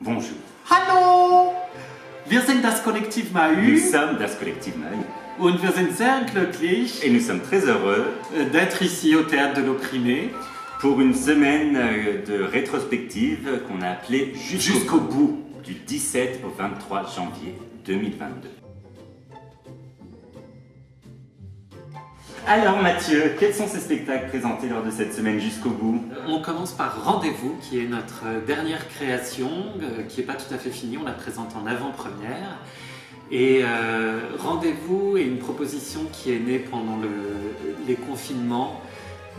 Bonjour. Hallo! Wir sind das Kollektiv Nous Mahü sommes das Kollektiv Mahü und wir sind sehr glücklich et nous sommes très heureux d'être ici au Théâtre de l'Opprimé pour une semaine de rétrospective qu'on a appelée jusqu'au bout. du 17 au 23 janvier 2022. Alors Mathieu, quels sont ces spectacles présentés lors de cette semaine jusqu'au bout? On commence par Rendez-vous, qui est notre dernière création, qui n'est pas tout à fait finie, on la présente en avant-première. Et Rendez-vous est une proposition qui est née pendant les confinements,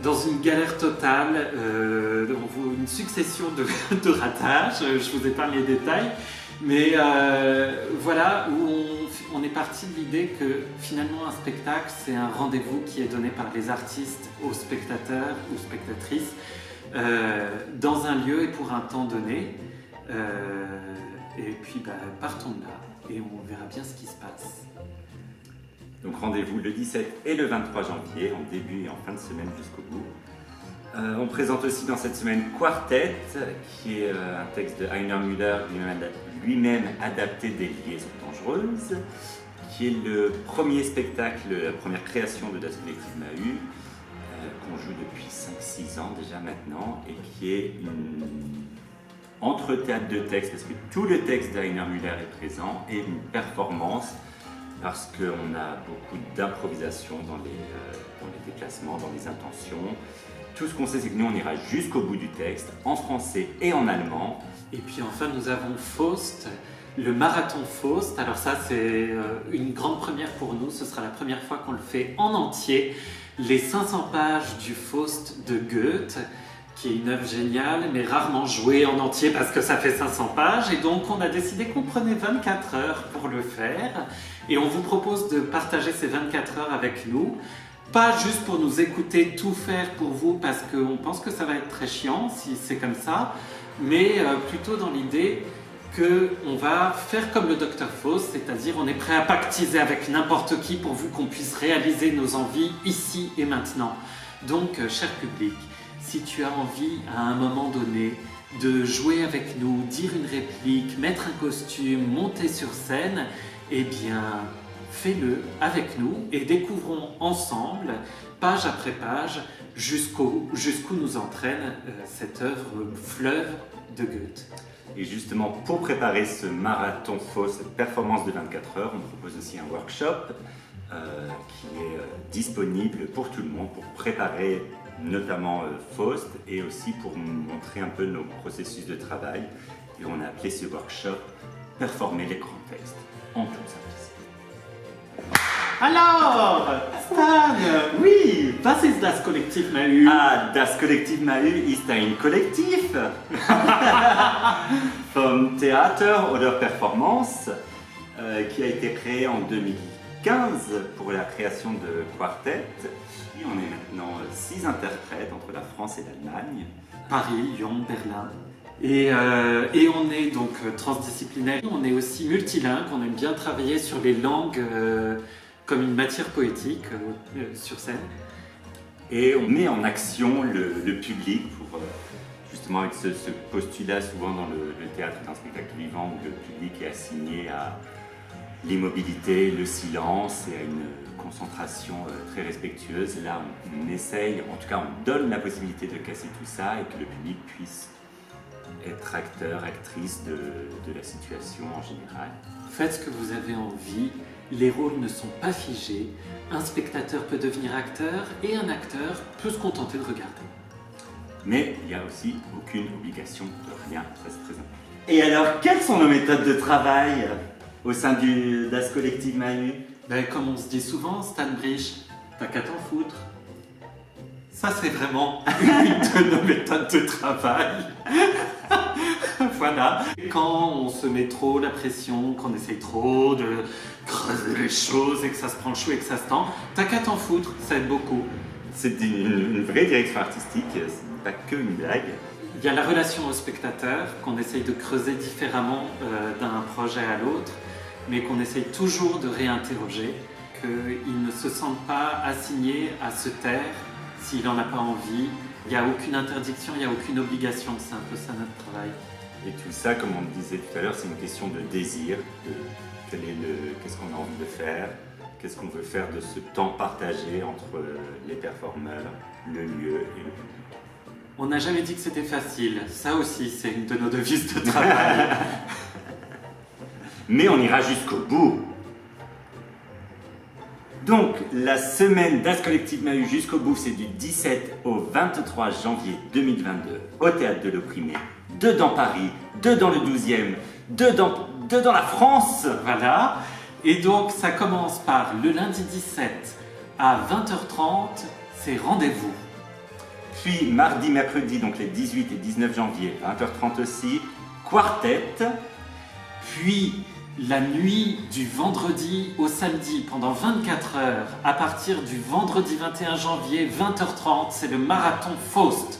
dans une galère totale, une succession de ratages, je vous épargne les détails, mais voilà, où on est parti de l'idée que finalement un spectacle c'est un rendez-vous qui est donné par les artistes aux spectateurs ou spectatrices dans un lieu et pour un temps donné. Et puis partons de là et on verra bien ce qui se passe. Donc rendez-vous le 17 et le 23 janvier, en début et en fin de semaine jusqu'au bout. On présente aussi dans cette semaine Quartet, qui est un texte de Heiner Müller, lui-même adapté des Liaisons dangereuses, qui est le premier spectacle, la première création de Das Kollektiv Mahü, qu'on joue depuis 5-6 ans déjà maintenant, et qui est entre théâtre de texte, parce que tout le texte d'Heiner Müller est présent, et une performance, parce qu'on a beaucoup d'improvisation dans les déplacements, dans les intentions. Tout ce qu'on sait, c'est que nous, on ira jusqu'au bout du texte, en français et en allemand. Et puis enfin, nous avons Faust, le marathon Faust. Alors ça, c'est une grande première pour nous. Ce sera la première fois qu'on le fait en entier. Les 500 pages du Faust de Goethe, qui est une œuvre géniale, mais rarement jouée en entier parce que ça fait 500 pages. Et donc, on a décidé qu'on prenait 24 heures pour le faire. Et on vous propose de partager ces 24 heures avec nous. Pas juste pour nous écouter tout faire pour vous parce qu'on pense que ça va être très chiant si c'est comme ça, mais plutôt dans l'idée qu'on va faire comme le Dr Faust, c'est-à-dire on est prêt à pactiser avec n'importe qui pourvu qu'on puisse réaliser nos envies ici et maintenant. Donc, cher public, si tu as envie à un moment donné de jouer avec nous, dire une réplique, mettre un costume, monter sur scène, eh bien, fais-le avec nous et découvrons ensemble, page après page, jusqu'où nous entraîne cette œuvre fleuve de Goethe. Et justement, pour préparer ce marathon Faust, cette performance de 24 heures, on propose aussi un workshop qui est disponible pour tout le monde, pour préparer notamment Faust et aussi pour montrer un peu nos processus de travail. Et on a appelé ce workshop « Performer les grands textes » en toute simplicité. Alors, Stan, Oui! was ist das Kollektiv Mahü? Ah, das Kollektiv Mahü ist ein Kollektiv vom Theater oder Performance qui a été créé en 2015 pour la création de Quartet. Et on est maintenant 6 interprètes entre la France et l'Allemagne. Paris, Lyon, Berlin. Et on est donc transdisciplinaire. On est aussi multilingue, on aime bien travailler sur les langues comme une matière poétique sur scène. Et on met en action le public pour justement avec ce postulat souvent dans le théâtre d'un spectacle vivant où le public est assigné à l'immobilité, le silence et à une concentration très respectueuse. Là, on essaye, en tout cas on donne la possibilité de casser tout ça et que le public puisse être acteur, actrice de la situation en général. Faites ce que vous avez envie, les rôles ne sont pas figés, un spectateur peut devenir acteur et un acteur peut se contenter de regarder. Mais il n'y a aussi aucune obligation de rien, ça c'est très important. Et alors, quelles sont nos méthodes de travail au sein du Das Kollektiv Mahü? Comme on se dit souvent, Stan Brich, t'as qu'à t'en foutre. Ça c'est vraiment une de nos méthodes de travail. Voilà. Quand on se met trop la pression, qu'on essaye trop de creuser les choses et que ça se prend chaud et que ça se tend, t'as qu'à t'en foutre, ça aide beaucoup. C'est une vraie direction artistique, ce n'est pas que une blague. Il y a la relation au spectateur qu'on essaye de creuser différemment d'un projet à l'autre, mais qu'on essaye toujours de réinterroger, qu'ils ne se sentent pas assignés à se taire s'il n'en a pas envie. Il n'y a aucune interdiction, il n'y a aucune obligation, c'est un peu ça notre travail. Et tout ça, comme on le disait tout à l'heure, c'est une question de désir, de qu'est-ce qu'on a envie de faire, qu'est-ce qu'on veut faire de ce temps partagé entre les performeurs, le lieu et le public. On n'a jamais dit que c'était facile. Ça aussi, c'est une de nos devises de travail. Mais on ira jusqu'au bout. Donc, la semaine d'As Collective Mahut jusqu'au bout, c'est du 17 au 23 janvier 2022 au Théâtre de l'Opprimé, 2 dans Paris, 2 dans le 12e, 2 dans la France. Voilà. Et donc, ça commence par le lundi 17 à 20h30, c'est rendez-vous. Puis, mardi, mercredi, donc les 18 et 19 janvier, 20h30 aussi, quartet. Puis, la nuit du vendredi au samedi, pendant 24 heures, à partir du vendredi 21 janvier, 20h30, c'est le marathon Faust.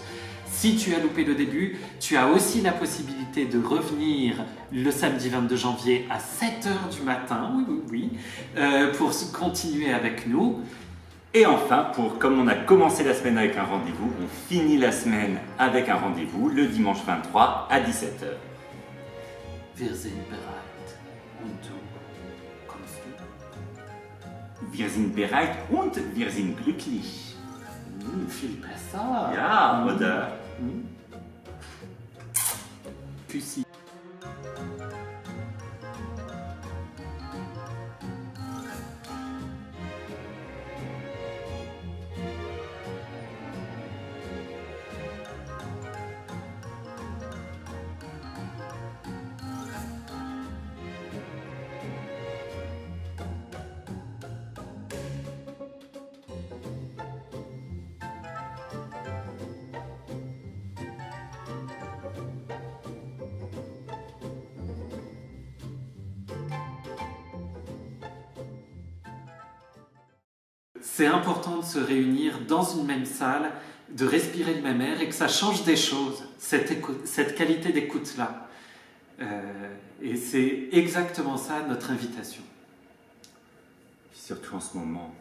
Si tu as loupé le début, tu as aussi la possibilité de revenir le samedi 22 janvier à 7h du matin, pour continuer avec nous. Et enfin, comme on a commencé la semaine avec un rendez-vous, on finit la semaine avec un rendez-vous le dimanche 23 à 17h. Wir sind bereit und du kommst du? Wir sind bereit und wir sind glücklich. Viel besser. Ja, oder? Küssi. C'est important de se réunir dans une même salle, de respirer le même air et que ça change des choses, cette qualité d'écoute-là. Et c'est exactement ça notre invitation. Surtout en ce moment.